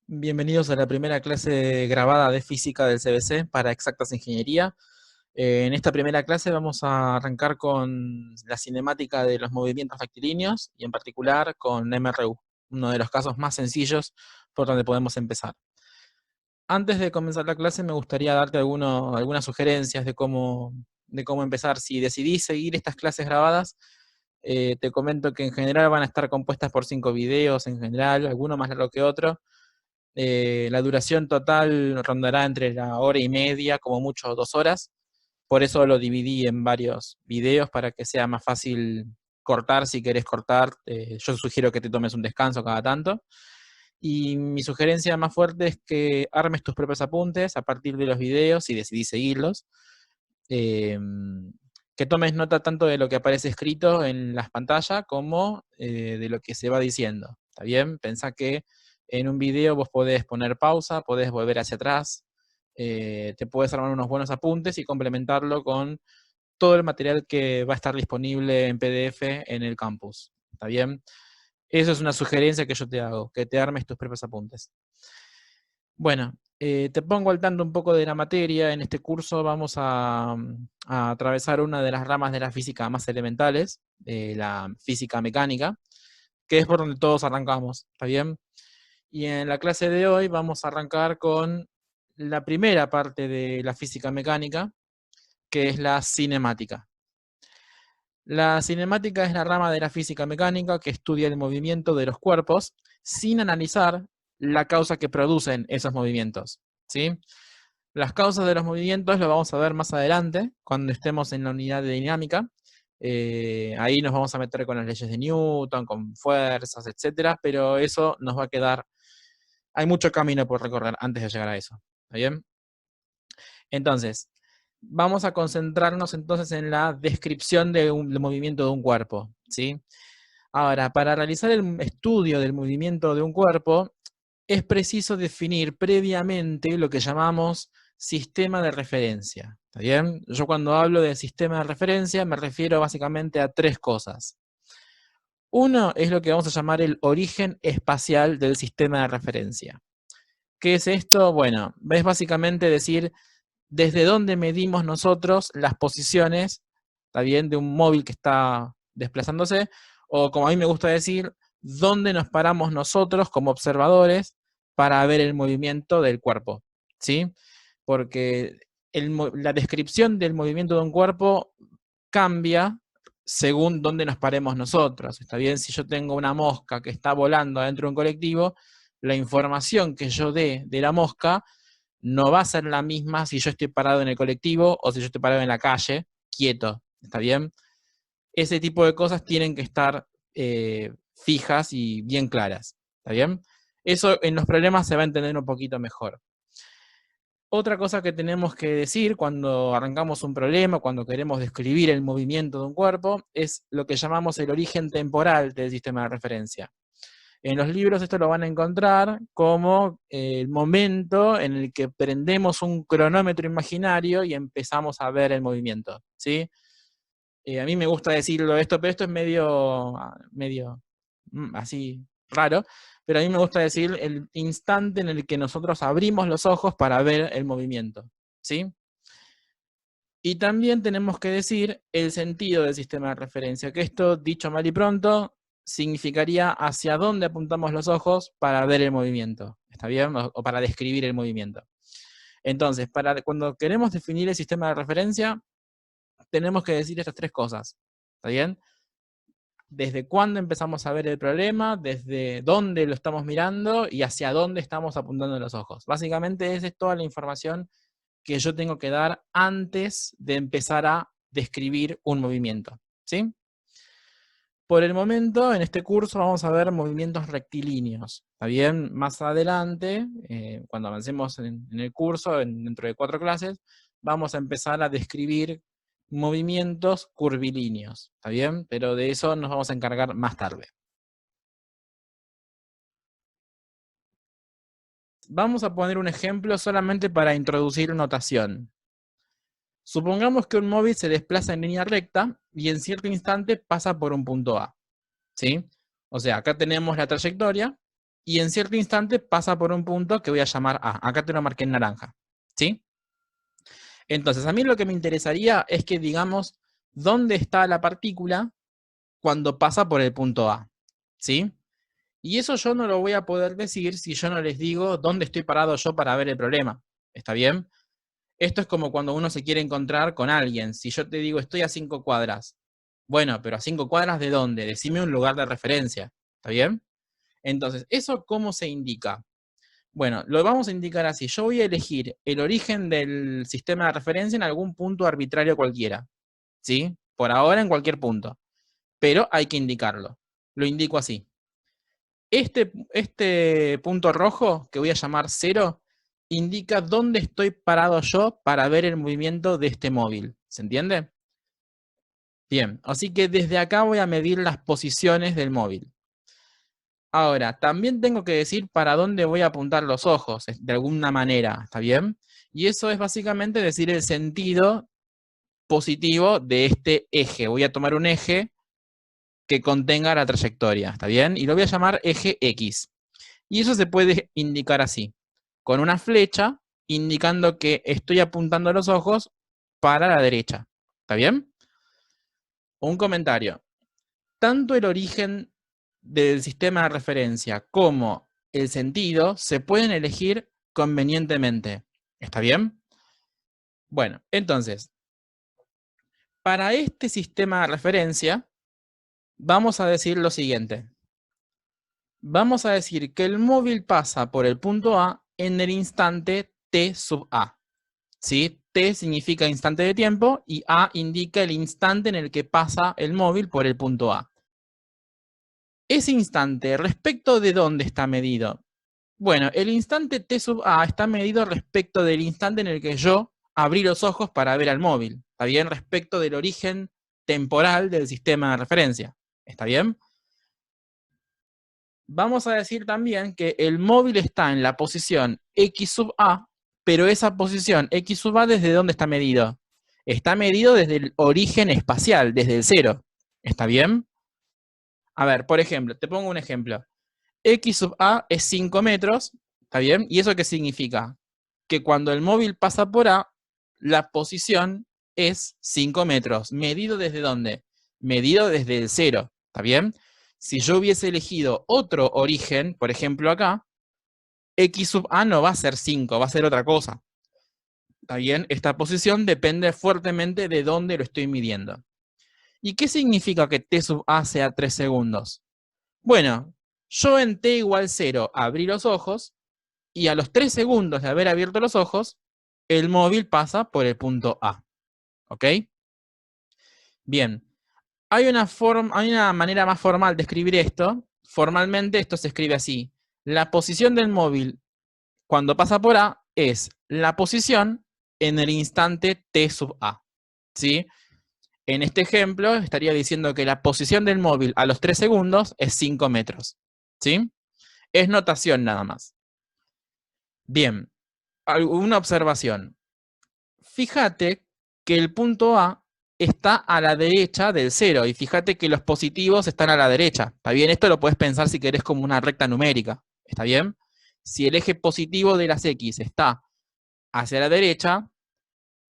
Bienvenidos a la primera clase grabada de física del CBC para Exactas Ingeniería. En esta primera clase vamos a arrancar con la cinemática de los movimientos rectilíneos y en particular con MRU, uno de los casos más sencillos por donde podemos empezar. Antes de comenzar la clase me gustaría darte algunas sugerencias de cómo empezar. Si decidís seguir estas clases grabadas, te comento que en general van a estar compuestas por 5 videos en general, alguno más largo que otro. La duración total rondará entre la hora y media, como mucho 2 horas. Por eso lo dividí en varios videos para que sea más fácil cortar si querés cortar. Yo sugiero que te tomes un descanso cada tanto. Y mi sugerencia más fuerte es que armes tus propios apuntes a partir de los videos si decidís seguirlos. Eh, que tomes nota tanto de lo que aparece escrito en las pantallas como de lo que se va diciendo. ¿Está bien? Pensá que en un video vos podés poner pausa, podés volver hacia atrás, te puedes armar unos buenos apuntes y complementarlo con todo el material que va a estar disponible en PDF en el campus. ¿Está bien? Eso es una sugerencia que yo te hago, que te armes tus propios apuntes. Bueno, te pongo al tanto un poco de la materia. En este curso vamos a atravesar una de las ramas de la física más elementales, la física mecánica, que es por donde todos arrancamos, ¿está bien? Y en la clase de hoy vamos a arrancar con la primera parte de la física mecánica, que es la cinemática. La cinemática es la rama de la física mecánica que estudia el movimiento de los cuerpos sin analizar la causa que producen esos movimientos, ¿sí? Las causas de los movimientos lo vamos a ver más adelante, cuando estemos en la unidad de dinámica. Ahí nos vamos a meter con las leyes de Newton, con fuerzas, etcétera, pero eso nos va a quedar. Hay mucho camino por recorrer antes de llegar a eso. ¿Está bien? Entonces, vamos a concentrarnos entonces en la descripción del movimiento de un cuerpo, ¿sí? Ahora, para realizar el estudio del movimiento de un cuerpo, es preciso definir previamente lo que llamamos sistema de referencia. ¿Está bien? Yo cuando hablo de sistema de referencia me refiero básicamente a 3 cosas. Uno es lo que vamos a llamar el origen espacial del sistema de referencia. ¿Qué es esto? Bueno, es básicamente decir desde dónde medimos nosotros las posiciones, ¿está bien?, de un móvil que está desplazándose, o como a mí me gusta decir, dónde nos paramos nosotros como observadores para ver el movimiento del cuerpo, ¿sí? Porque la descripción del movimiento de un cuerpo cambia según dónde nos paremos nosotros, ¿está bien? Si yo tengo una mosca que está volando adentro de un colectivo, la información que yo dé de la mosca no va a ser la misma si yo estoy parado en el colectivo o si yo estoy parado en la calle, quieto, ¿está bien? Ese tipo de cosas tienen que estar fijas y bien claras, ¿está bien? Eso en los problemas se va a entender un poquito mejor. Otra cosa que tenemos que decir cuando arrancamos un problema, cuando queremos describir el movimiento de un cuerpo, es lo que llamamos el origen temporal del sistema de referencia. En los libros esto lo van a encontrar como el momento en el que prendemos un cronómetro imaginario y empezamos a ver el movimiento, ¿sí? A mí me gusta decirlo esto, pero esto es medio así raro, pero a mí me gusta decir el instante en el que nosotros abrimos los ojos para ver el movimiento, ¿sí? Y también tenemos que decir el sentido del sistema de referencia, que esto, dicho mal y pronto, significaría hacia dónde apuntamos los ojos para ver el movimiento, ¿está bien? O para describir el movimiento. Entonces, cuando queremos definir el sistema de referencia, tenemos que decir estas 3 cosas, ¿está bien? Desde cuándo empezamos a ver el problema, desde dónde lo estamos mirando y hacia dónde estamos apuntando los ojos. Básicamente esa es toda la información que yo tengo que dar antes de empezar a describir un movimiento, ¿sí? Por el momento, en este curso vamos a ver movimientos rectilíneos, ¿está bien? Más adelante, cuando avancemos en el curso, dentro de 4 clases, vamos a empezar a describir movimientos curvilíneos, ¿está bien? Pero de eso nos vamos a encargar más tarde. Vamos a poner un ejemplo solamente para introducir notación. Supongamos que un móvil se desplaza en línea recta y en cierto instante pasa por un punto A, ¿sí? O sea, acá tenemos la trayectoria y en cierto instante pasa por un punto que voy a llamar A. Acá te lo marqué en naranja, ¿sí? Entonces, a mí lo que me interesaría es que digamos dónde está la partícula cuando pasa por el punto A, ¿sí? Y eso yo no lo voy a poder decir si yo no les digo dónde estoy parado yo para ver el problema, ¿está bien? Esto es como cuando uno se quiere encontrar con alguien. Si yo te digo estoy a 5 cuadras, bueno, pero ¿a 5 cuadras de dónde? Decime un lugar de referencia, ¿está bien? Entonces, ¿eso cómo se indica? Bueno, lo vamos a indicar así. Yo voy a elegir el origen del sistema de referencia en algún punto arbitrario cualquiera, ¿sí? Por ahora en cualquier punto, pero hay que indicarlo. Lo indico así. Este punto rojo, que voy a llamar 0, indica dónde estoy parado yo para ver el movimiento de este móvil. ¿Se entiende? Bien, así que desde acá voy a medir las posiciones del móvil. Ahora, también tengo que decir para dónde voy a apuntar los ojos, de alguna manera, ¿está bien? Y eso es básicamente decir el sentido positivo de este eje. Voy a tomar un eje que contenga la trayectoria, ¿está bien? Y lo voy a llamar eje X. Y eso se puede indicar así, con una flecha indicando que estoy apuntando los ojos para la derecha, ¿está bien? Un comentario. Tanto el origen del sistema de referencia como el sentido se pueden elegir convenientemente. ¿Está bien? Bueno, entonces, para este sistema de referencia, vamos a decir lo siguiente. Vamos a decir que el móvil pasa por el punto A en el instante t sub A. ¿Sí? T significa instante de tiempo y A indica el instante en el que pasa el móvil por el punto A. Ese instante, ¿respecto de dónde está medido? Bueno, el instante t sub A está medido respecto del instante en el que yo abrí los ojos para ver al móvil. ¿Está bien? Respecto del origen temporal del sistema de referencia. ¿Está bien? Vamos a decir también que el móvil está en la posición X sub A, pero esa posición X sub A, ¿desde dónde está medido? Está medido desde el origen espacial, desde el 0. ¿Está bien? A ver, por ejemplo, te pongo un ejemplo. X sub A es 5 metros, ¿está bien? ¿Y eso qué significa? Que cuando el móvil pasa por A, la posición es 5 metros. ¿Medido desde dónde? Medido desde el 0, ¿está bien? Si yo hubiese elegido otro origen, por ejemplo acá, X sub A no va a ser 5, va a ser otra cosa. ¿Está bien? Esta posición depende fuertemente de dónde lo estoy midiendo. ¿Y qué significa que T sub A sea 3 segundos? Bueno, yo en T igual 0 abrí los ojos y a los 3 segundos de haber abierto los ojos, el móvil pasa por el punto A. ¿Ok? Bien. Hay una manera más formal de escribir esto. Formalmente esto se escribe así. La posición del móvil cuando pasa por A es la posición en el instante T sub A. ¿Sí? En este ejemplo estaría diciendo que la posición del móvil a los 3 segundos es 5 metros. ¿Sí? Es notación nada más. Bien, una observación. Fíjate que el punto A está a la derecha del 0 y fíjate que los positivos están a la derecha. ¿Está bien? Esto lo puedes pensar si querés como una recta numérica. ¿Está bien? Si el eje positivo de las X está hacia la derecha,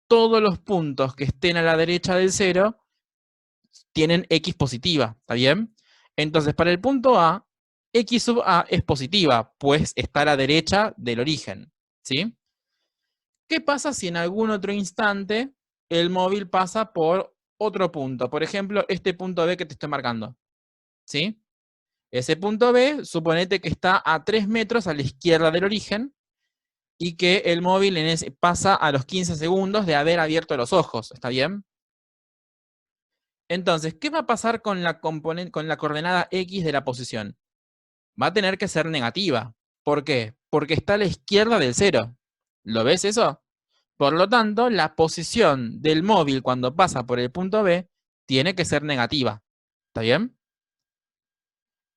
todos los puntos que estén a la derecha del 0 tienen X positiva. ¿Está bien? Entonces, para el punto A, X sub A es positiva, pues está a la derecha del origen. ¿Sí? ¿Qué pasa si en algún otro instante el móvil pasa por otro punto? Por ejemplo, este punto B que te estoy marcando. ¿Sí? Ese punto B, suponete que está a 3 metros a la izquierda del origen y que el móvil pasa a los 15 segundos de haber abierto los ojos. ¿Está bien? Entonces, ¿qué va a pasar con la coordenada X de la posición? Va a tener que ser negativa. ¿Por qué? Porque está a la izquierda del 0. ¿Lo ves eso? Por lo tanto, la posición del móvil cuando pasa por el punto B tiene que ser negativa. ¿Está bien?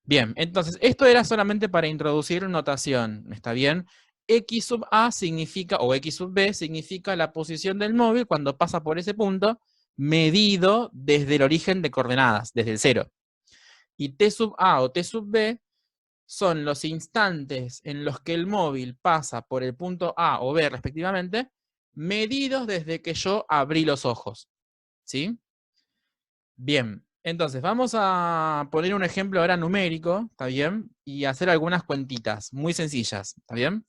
Bien, entonces esto era solamente para introducir notación. ¿Está bien? X sub A significa, o X sub B significa la posición del móvil cuando pasa por ese punto, medido desde el origen de coordenadas, desde el 0. Y T sub A o T sub B son los instantes en los que el móvil pasa por el punto A o B respectivamente, medidos desde que yo abrí los ojos. ¿Sí? Bien, entonces vamos a poner un ejemplo ahora numérico, ¿está bien? Y hacer algunas cuentitas muy sencillas, ¿está bien?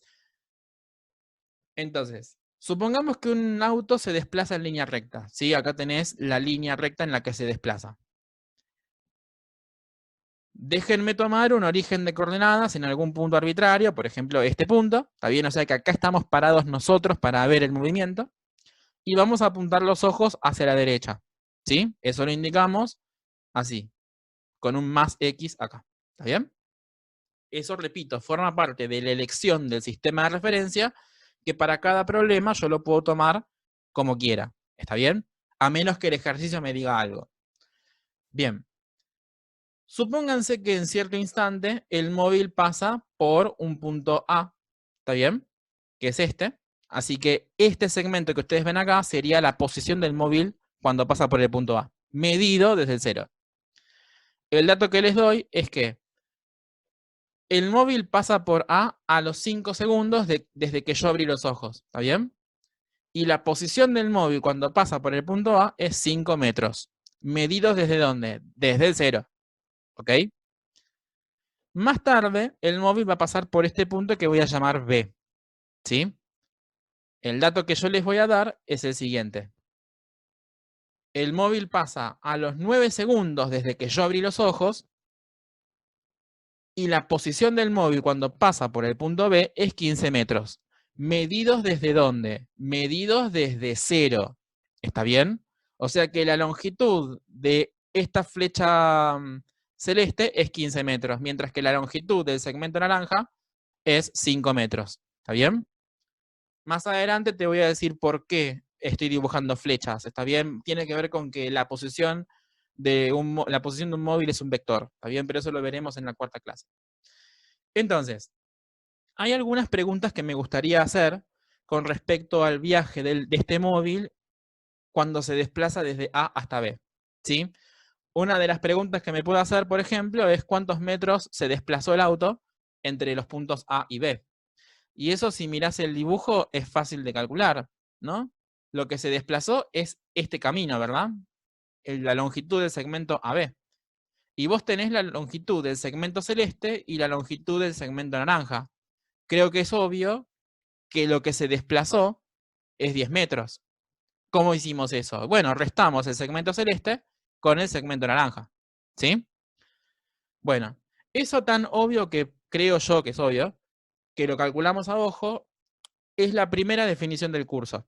Entonces, supongamos que un auto se desplaza en línea recta, ¿sí? Acá tenés la línea recta en la que se desplaza. Déjenme tomar un origen de coordenadas en algún punto arbitrario, por ejemplo, este punto, ¿está bien? O sea que acá estamos parados nosotros para ver el movimiento, y vamos a apuntar los ojos hacia la derecha, ¿sí? Eso lo indicamos así, con un más X acá, ¿está bien? Eso, repito, forma parte de la elección del sistema de referencia, que para cada problema yo lo puedo tomar como quiera, ¿está bien? A menos que el ejercicio me diga algo. Bien. Supónganse que en cierto instante el móvil pasa por un punto A, ¿está bien? Que es este. Así que este segmento que ustedes ven acá sería la posición del móvil cuando pasa por el punto A, medido desde el 0. El dato que les doy es que el móvil pasa por A los 5 segundos desde que yo abrí los ojos, ¿está bien? Y la posición del móvil cuando pasa por el punto A es 5 metros. ¿Medidos desde dónde? Desde el 0, ¿ok? Más tarde, el móvil va a pasar por este punto que voy a llamar B, ¿sí? El dato que yo les voy a dar es el siguiente. El móvil pasa a los 9 segundos desde que yo abrí los ojos, y la posición del móvil cuando pasa por el punto B es 15 metros. ¿Medidos desde dónde? Medidos desde 0. ¿Está bien? O sea que la longitud de esta flecha celeste es 15 metros, mientras que la longitud del segmento naranja es 5 metros. ¿Está bien? Más adelante te voy a decir por qué estoy dibujando flechas. ¿Está bien? Tiene que ver con que la posición de un móvil es un vector. ¿Está bien? Pero eso lo veremos en la cuarta clase. Entonces, hay algunas preguntas que me gustaría hacer con respecto al viaje de este móvil cuando se desplaza desde A hasta B, ¿sí? Una de las preguntas que me puedo hacer, por ejemplo, es cuántos metros se desplazó el auto entre los puntos A y B. Y eso, si mirás el dibujo, es fácil de calcular, ¿no? Lo que se desplazó es este camino, ¿verdad? La longitud del segmento AB. Y vos tenés la longitud del segmento celeste y la longitud del segmento naranja. Creo que es obvio que lo que se desplazó es 10 metros. ¿Cómo hicimos eso? Bueno, restamos el segmento celeste con el segmento naranja, ¿sí? Bueno, eso tan obvio que creo yo que es obvio, que lo calculamos a ojo, es la primera definición del curso.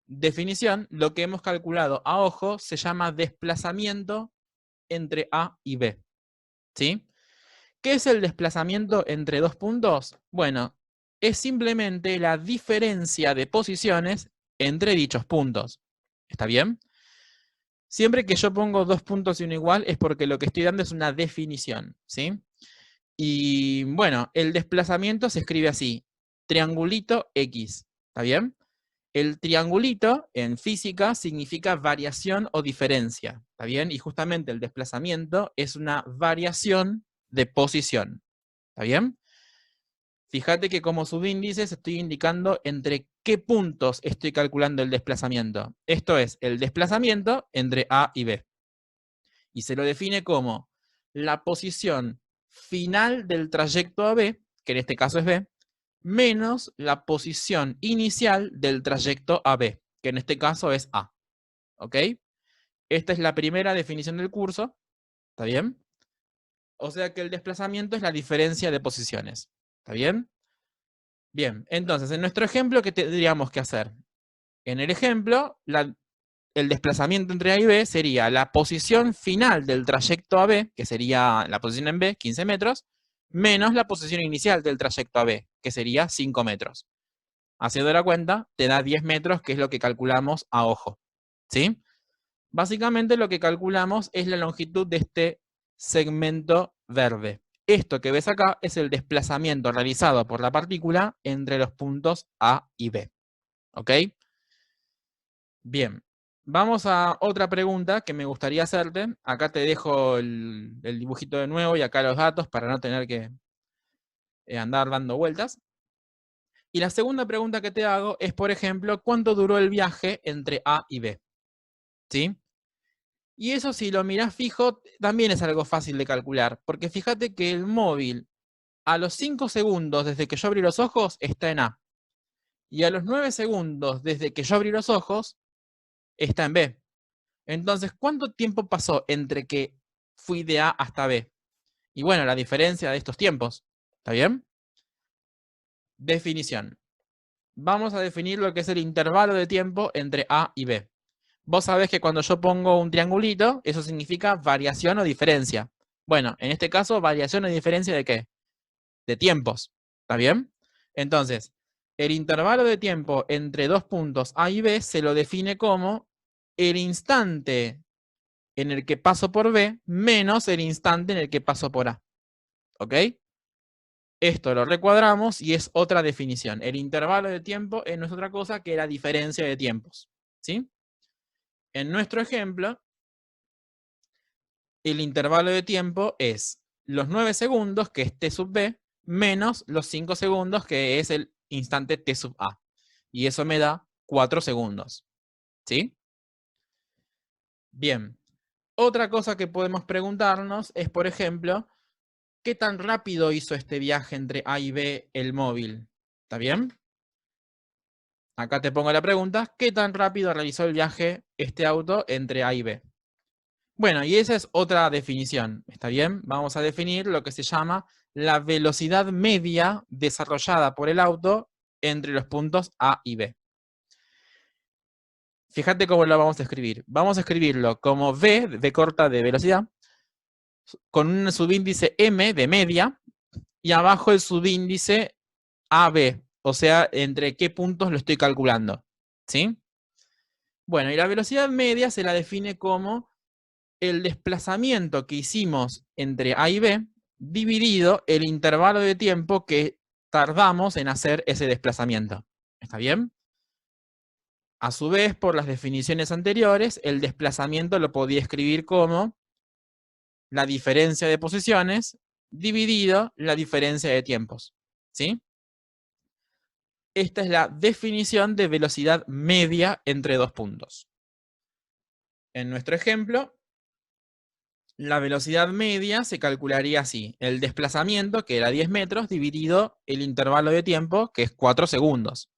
Definición, lo que hemos calculado a ojo se llama desplazamiento entre A y B, ¿sí? ¿Qué es el desplazamiento entre dos puntos? Bueno, es simplemente la diferencia de posiciones entre dichos puntos. ¿Está bien? Siempre que yo pongo dos puntos y uno igual es porque lo que estoy dando es una definición, ¿sí? Y bueno, el desplazamiento se escribe así, triangulito X, ¿está bien? El triangulito en física significa variación o diferencia, ¿está bien? Y justamente el desplazamiento es una variación de posición, ¿está bien? Fíjate que como subíndices estoy indicando entre qué puntos estoy calculando el desplazamiento. Esto es el desplazamiento entre A y B. Y se lo define como la posición final del trayecto AB, que en este caso es B, menos la posición inicial del trayecto AB, que en este caso es A. ¿Ok? Esta es la primera definición del curso. ¿Está bien? O sea que el desplazamiento es la diferencia de posiciones. ¿Está bien? Bien, entonces en nuestro ejemplo, ¿qué tendríamos que hacer? En el ejemplo, el desplazamiento entre A y B sería la posición final del trayecto AB, que sería la posición en B, 15 metros, menos la posición inicial del trayecto AB, que sería 5 metros. Haciendo la cuenta, te da 10 metros, que es lo que calculamos a ojo. ¿Sí? Básicamente lo que calculamos es la longitud de este segmento verde. Esto que ves acá es el desplazamiento realizado por la partícula entre los puntos A y B. ¿Ok? Bien. Vamos a otra pregunta que me gustaría hacerte. Acá te dejo el dibujito de nuevo y acá los datos para no tener que andar dando vueltas. Y la segunda pregunta que te hago es, por ejemplo, ¿cuánto duró el viaje entre A y B? ¿Sí? Y eso, si lo mirás fijo, también es algo fácil de calcular, porque fíjate que el móvil a los 5 segundos desde que yo abrí los ojos está en A, y a los 9 segundos desde que yo abrí los ojos está en B. Entonces, ¿cuánto tiempo pasó entre que fui de A hasta B? Y bueno, la diferencia de estos tiempos, ¿está bien? Definición. Vamos a definir lo que es el intervalo de tiempo entre A y B. Vos sabés que cuando yo pongo un triangulito, eso significa variación o diferencia. Bueno, en este caso, variación o diferencia ¿de qué? De tiempos. ¿Está bien? Entonces, el intervalo de tiempo entre dos puntos A y B se lo define como el instante en el que paso por B menos el instante en el que paso por A. ¿Ok? Esto lo recuadramos y es otra definición. El intervalo de tiempo no es otra cosa que la diferencia de tiempos. ¿Sí? En nuestro ejemplo, el intervalo de tiempo es los 9 segundos, que es t sub b, menos los 5 segundos, que es el instante t sub a. Y eso me da 4 segundos. ¿Sí? Bien. Otra cosa que podemos preguntarnos es, por ejemplo, ¿qué tan rápido hizo este viaje entre A y B el móvil? ¿Está bien? Acá te pongo la pregunta, ¿qué tan rápido realizó el viaje este auto entre A y B? Bueno, y esa es otra definición, ¿está bien? Vamos a definir lo que se llama la velocidad media desarrollada por el auto entre los puntos A y B. Fíjate cómo lo vamos a escribir. Vamos a escribirlo como V corta de velocidad, con un subíndice M de media, y abajo el subíndice AB, o sea, entre qué puntos lo estoy calculando, ¿sí? Bueno, y la velocidad media se la define como el desplazamiento que hicimos entre A y B dividido el intervalo de tiempo que tardamos en hacer ese desplazamiento. ¿Está bien? A su vez, por las definiciones anteriores, el desplazamiento lo podía escribir como la diferencia de posiciones dividido la diferencia de tiempos. ¿Sí? Esta es la definición de velocidad media entre dos puntos. En nuestro ejemplo, la velocidad media se calcularía así: el desplazamiento, que era 10 metros, dividido el intervalo de tiempo, que es 4 segundos.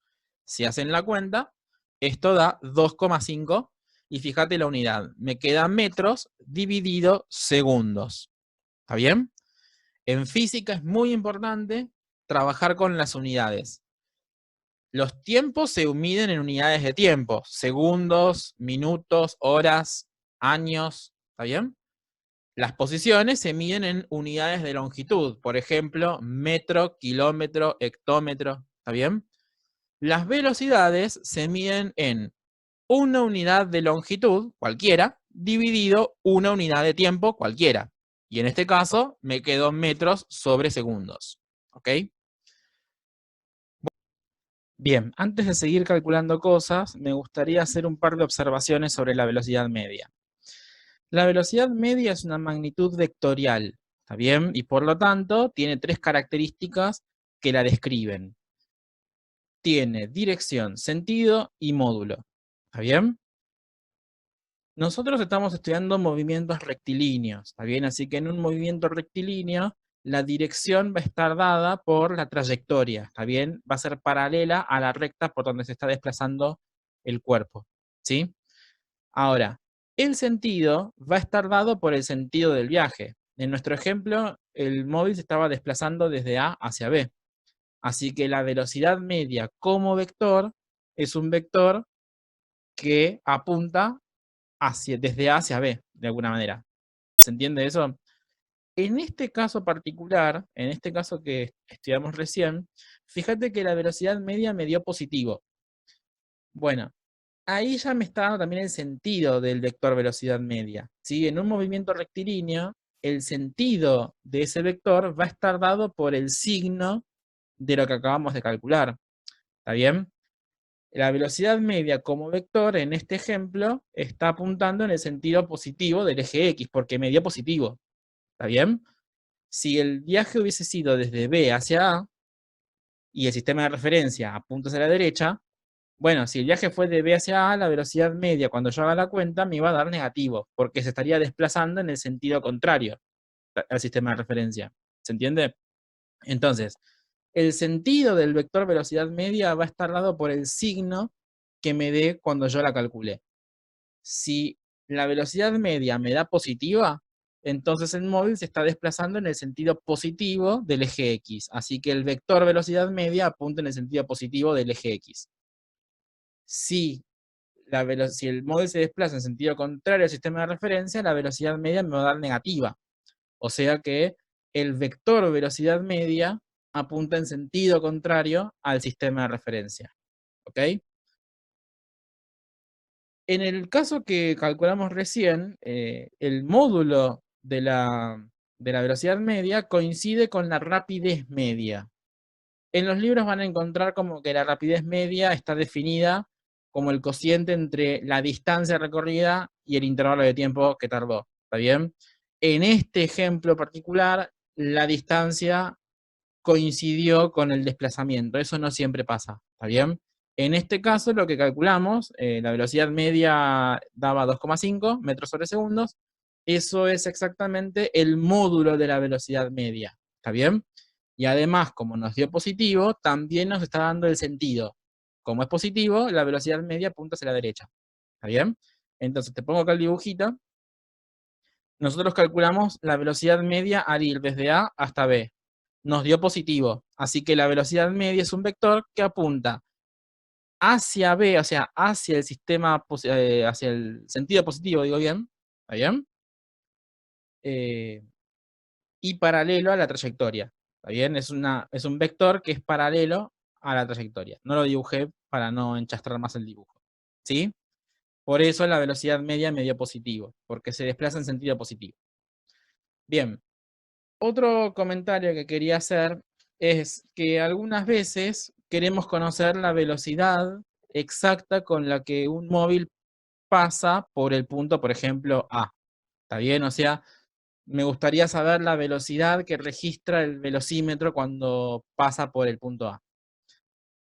Si hacen la cuenta, esto da 2,5, y fíjate la unidad, me queda metros dividido segundos. ¿Está bien? En física es muy importante trabajar con las unidades. Los tiempos se miden en unidades de tiempo: segundos, minutos, horas, años. ¿Está bien? Las posiciones se miden en unidades de longitud, por ejemplo, metro, kilómetro, hectómetro, ¿está bien? Las velocidades se miden en una unidad de longitud, cualquiera, dividido una unidad de tiempo, cualquiera. Y en este caso, me quedo metros sobre segundos, ¿ok? Bien, antes de seguir calculando cosas, me gustaría hacer un par de observaciones sobre la velocidad media. La velocidad media es una magnitud vectorial, ¿está bien? Y por lo tanto, tiene tres características que la describen. Tiene dirección, sentido y módulo, ¿está bien? Nosotros estamos estudiando movimientos rectilíneos, ¿está bien? Así que en un movimiento rectilíneo, la dirección va a estar dada por la trayectoria, ¿está bien? Va a ser paralela a la recta por donde se está desplazando el cuerpo, ¿sí? Ahora, el sentido va a estar dado por el sentido del viaje. En nuestro ejemplo, el móvil se estaba desplazando desde A hacia B. Así que la velocidad media como vector es un vector que apunta desde A hacia B, de alguna manera. ¿Se entiende eso? En este caso particular, en este caso que estudiamos recién, fíjate que la velocidad media me dio positivo. Bueno, ahí ya me está dando también el sentido del vector velocidad media, ¿sí? En un movimiento rectilíneo, el sentido de ese vector va a estar dado por el signo de lo que acabamos de calcular. ¿Está bien? La velocidad media como vector, en este ejemplo, está apuntando en el sentido positivo del eje X, porque me dio positivo. ¿Está bien? Si el viaje hubiese sido desde B hacia A, y el sistema de referencia apunta hacia la derecha, bueno, si el viaje fue de B hacia A, la velocidad media cuando yo haga la cuenta me iba a dar negativo, porque se estaría desplazando en el sentido contrario al sistema de referencia. ¿Se entiende? Entonces, el sentido del vector velocidad media va a estar dado por el signo que me dé cuando yo la calculé. Si la velocidad media me da positiva, entonces el móvil se está desplazando en el sentido positivo del eje X. Así que el vector velocidad media apunta en el sentido positivo del eje X. Si si el móvil se desplaza en sentido contrario al sistema de referencia, la velocidad media me va a dar negativa. O sea que el vector velocidad media apunta en sentido contrario al sistema de referencia. ¿Ok? En el caso que calculamos recién, el módulo de la velocidad media coincide con la rapidez media. En los libros van a encontrar como que la rapidez media está definida como el cociente entre la distancia recorrida y el intervalo de tiempo que tardó. ¿Está bien? En este ejemplo particular, la distancia coincidió con el desplazamiento. Eso no siempre pasa. ¿Está bien? En este caso, lo que calculamos, la velocidad media daba 2,5 metros sobre segundos. Eso es exactamente el módulo de la velocidad media. ¿Está bien? Y además, como nos dio positivo, también nos está dando el sentido. Como es positivo, la velocidad media apunta hacia la derecha. ¿Está bien? Entonces, te pongo acá el dibujito. Nosotros calculamos la velocidad media al ir desde A hasta B. Nos dio positivo. Así que la velocidad media es un vector que apunta hacia B, o sea, hacia el sistema, hacia el sentido positivo, digo bien. ¿Está bien? Y paralelo a la trayectoria. ¿Está bien? Es un vector que es paralelo a la trayectoria. No lo dibujé para no enchastrar más el dibujo. ¿Sí? Por eso la velocidad media me dio positivo, porque se desplaza en sentido positivo. Bien. Otro comentario que quería hacer es que algunas veces queremos conocer la velocidad exacta con la que un móvil pasa por el punto, por ejemplo, A. ¿Está bien? O sea, me gustaría saber la velocidad que registra el velocímetro cuando pasa por el punto A.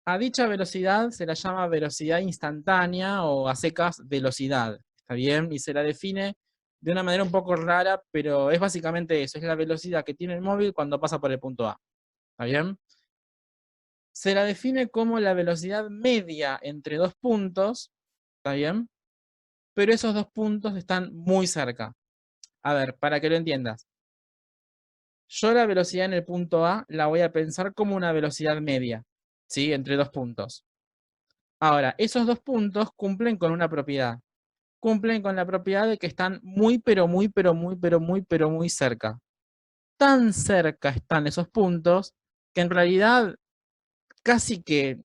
A dicha velocidad se la llama velocidad instantánea o a secas velocidad. ¿Está bien? Y se la define de una manera un poco rara, pero es básicamente eso, es la velocidad que tiene el móvil cuando pasa por el punto A. ¿Está bien? Se la define como la velocidad media entre dos puntos. ¿Está bien? Pero esos dos puntos están muy cerca. A ver, para que lo entiendas. Yo la velocidad en el punto A la voy a pensar como una velocidad media, ¿sí? Entre dos puntos. Ahora, esos dos puntos cumplen con una propiedad. Cumplen con la propiedad de que están muy, pero muy, pero muy, pero muy, pero muy cerca. Tan cerca están esos puntos que en realidad casi que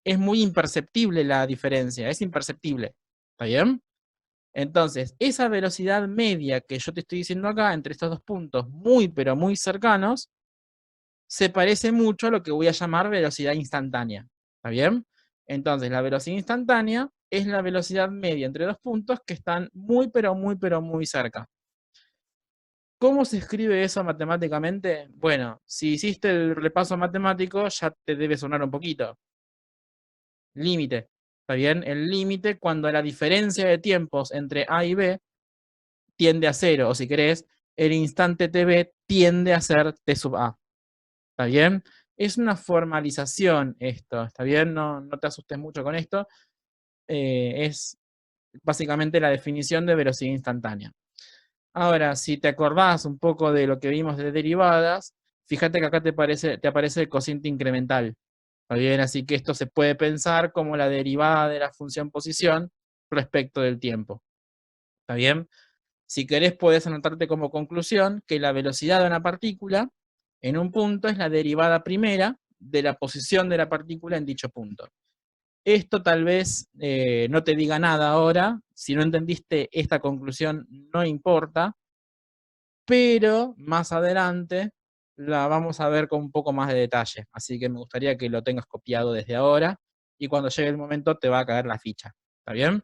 es muy imperceptible la diferencia, es imperceptible. ¿Está bien? Entonces, esa velocidad media que yo te estoy diciendo acá, entre estos dos puntos muy, pero muy cercanos, se parece mucho a lo que voy a llamar velocidad instantánea. ¿Está bien? Entonces, la velocidad instantánea es la velocidad media entre dos puntos que están muy, pero muy, pero muy cerca. ¿Cómo se escribe eso matemáticamente? Bueno, si hiciste el repaso matemático, ya te debe sonar un poquito. Límite. ¿Está bien? El límite cuando la diferencia de tiempos entre A y B tiende a cero, o si querés, el instante TB tiende a ser T sub A. ¿Está bien? Es una formalización esto, ¿está bien? No te asustes mucho con esto. Es básicamente la definición de velocidad instantánea. Ahora, si te acordás un poco de lo que vimos de derivadas, fíjate que acá te aparece el cociente incremental. ¿Está bien? Así que esto se puede pensar como la derivada de la función posición respecto del tiempo. ¿Está bien? Si querés, podés anotarte como conclusión que la velocidad de una partícula en un punto es la derivada primera de la posición de la partícula en dicho punto. Esto tal vez no te diga nada ahora, si no entendiste esta conclusión no importa, pero más adelante la vamos a ver con un poco más de detalle, así que me gustaría que lo tengas copiado desde ahora y cuando llegue el momento te va a caer la ficha, ¿está bien?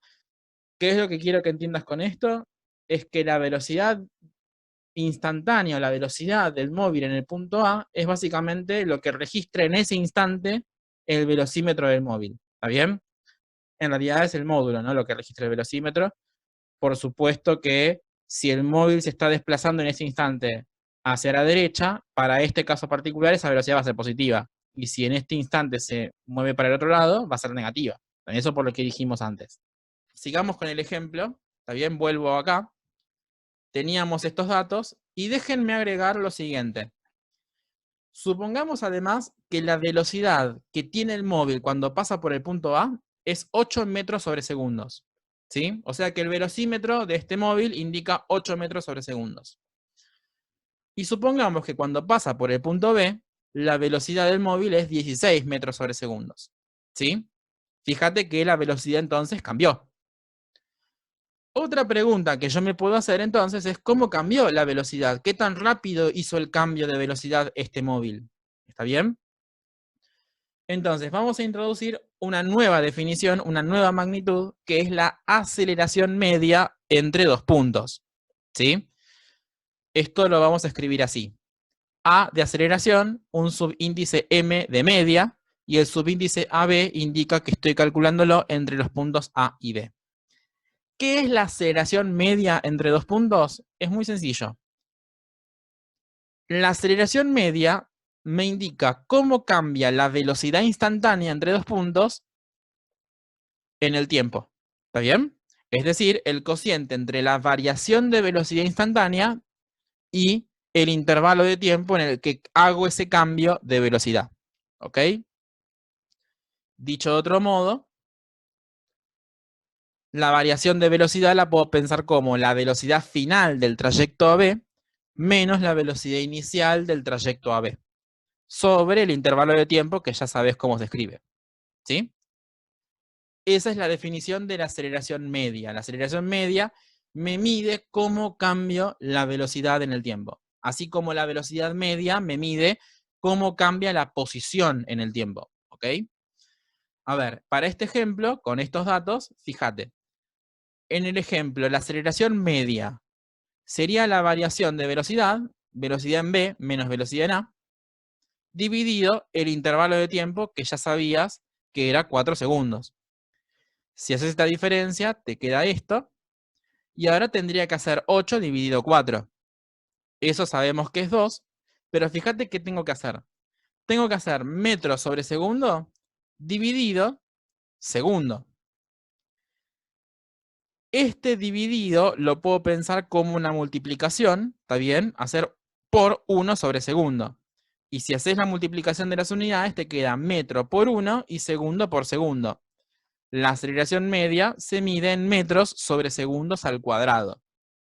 ¿Qué es lo que quiero que entiendas con esto? Es que la velocidad instantánea, la velocidad del móvil en el punto A, es básicamente lo que registra en ese instante el velocímetro del móvil. ¿Está bien? En realidad es el módulo, ¿no? Lo que registra el velocímetro. Por supuesto que si el móvil se está desplazando en ese instante hacia la derecha, para este caso particular esa velocidad va a ser positiva. Y si en este instante se mueve para el otro lado, va a ser negativa. Eso por lo que dijimos antes. Sigamos con el ejemplo. ¿Está bien? Vuelvo acá. Teníamos estos datos y déjenme agregar lo siguiente. Supongamos además que la velocidad que tiene el móvil cuando pasa por el punto A es 8 metros sobre segundos. ¿Sí? O sea que el velocímetro de este móvil indica 8 metros sobre segundos. Y supongamos que cuando pasa por el punto B, la velocidad del móvil es 16 metros sobre segundos. ¿Sí? Fíjate que la velocidad entonces cambió. Otra pregunta que yo me puedo hacer entonces es ¿cómo cambió la velocidad? ¿Qué tan rápido hizo el cambio de velocidad este móvil? ¿Está bien? Entonces vamos a introducir una nueva definición, una nueva magnitud, que es la aceleración media entre dos puntos. ¿Sí? Esto lo vamos a escribir así. A de aceleración, un subíndice M de media, y el subíndice AB indica que estoy calculándolo entre los puntos A y B. ¿Qué es la aceleración media entre dos puntos? Es muy sencillo. La aceleración media me indica cómo cambia la velocidad instantánea entre dos puntos en el tiempo. ¿Está bien? Es decir, el cociente entre la variación de velocidad instantánea y el intervalo de tiempo en el que hago ese cambio de velocidad. ¿Ok? Dicho de otro modo, la variación de velocidad la puedo pensar como la velocidad final del trayecto AB menos la velocidad inicial del trayecto AB, sobre el intervalo de tiempo que ya sabes cómo se escribe. ¿Sí? Esa es la definición de la aceleración media. La aceleración media me mide cómo cambio la velocidad en el tiempo. Así como la velocidad media me mide cómo cambia la posición en el tiempo. ¿Ok? A ver, para este ejemplo, con estos datos, fíjate. En el ejemplo, la aceleración media sería la variación de velocidad, velocidad en B menos velocidad en A, dividido el intervalo de tiempo que ya sabías que era 4 segundos. Si haces esta diferencia, te queda esto, y ahora tendría que hacer 8 dividido 4. Eso sabemos que es 2, pero fíjate qué tengo que hacer. Tengo que hacer metros sobre segundo dividido segundo. Este dividido lo puedo pensar como una multiplicación, ¿está bien? Hacer por 1 sobre segundo. Y si haces la multiplicación de las unidades, te queda metro por 1 y segundo por segundo. La aceleración media se mide en metros sobre segundos al cuadrado.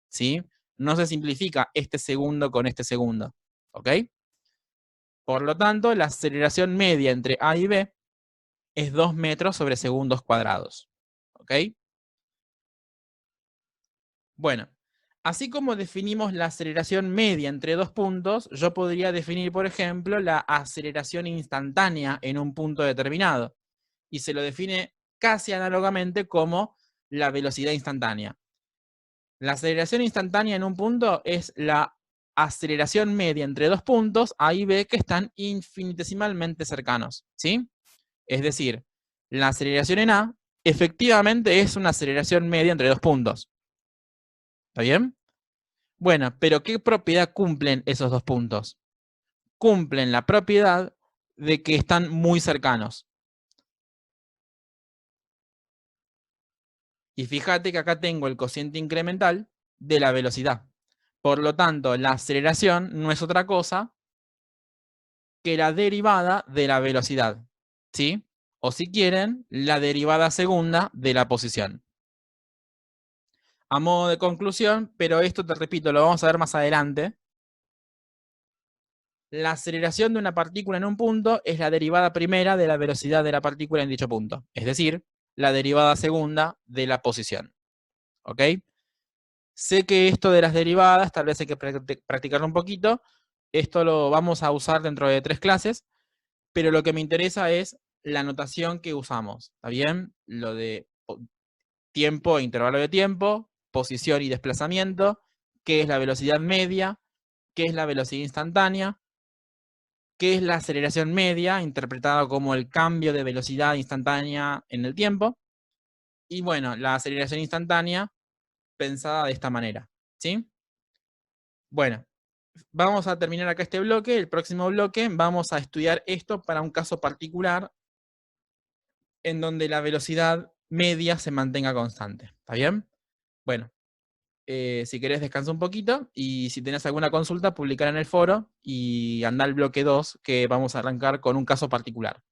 ¿Sí? No se simplifica este segundo con este segundo. ¿Ok? Por lo tanto, la aceleración media entre A y B es 2 metros sobre segundos cuadrados. ¿Ok? Bueno, así como definimos la aceleración media entre dos puntos, yo podría definir, por ejemplo, la aceleración instantánea en un punto determinado. Y se lo define casi análogamente como la velocidad instantánea. La aceleración instantánea en un punto es la aceleración media entre dos puntos, A y B, que están infinitesimalmente cercanos. ¿Sí? Es decir, la aceleración en A efectivamente es una aceleración media entre dos puntos. ¿Está bien? Bueno, pero ¿qué propiedad cumplen esos dos puntos? Cumplen la propiedad de que están muy cercanos. Y fíjate que acá tengo el cociente incremental de la velocidad. Por lo tanto, la aceleración no es otra cosa que la derivada de la velocidad. ¿Sí? O si quieren, la derivada segunda de la posición. A modo de conclusión, pero esto te repito, lo vamos a ver más adelante. La aceleración de una partícula en un punto es la derivada primera de la velocidad de la partícula en dicho punto. Es decir, la derivada segunda de la posición. ¿Ok? Sé que esto de las derivadas, tal vez hay que practicarlo un poquito. Esto lo vamos a usar dentro de 3 clases, pero lo que me interesa es la notación que usamos. ¿Está bien? Lo de tiempo e intervalo de tiempo, posición y desplazamiento, qué es la velocidad media, qué es la velocidad instantánea, qué es la aceleración media, interpretada como el cambio de velocidad instantánea en el tiempo, y bueno, la aceleración instantánea pensada de esta manera, ¿sí? Bueno, vamos a terminar acá este bloque. El próximo bloque vamos a estudiar esto para un caso particular en donde la velocidad media se mantenga constante. ¿Está bien? Bueno, si querés descansa un poquito y si tenés alguna consulta, publicar en el foro y anda al bloque 2 que vamos a arrancar con un caso particular.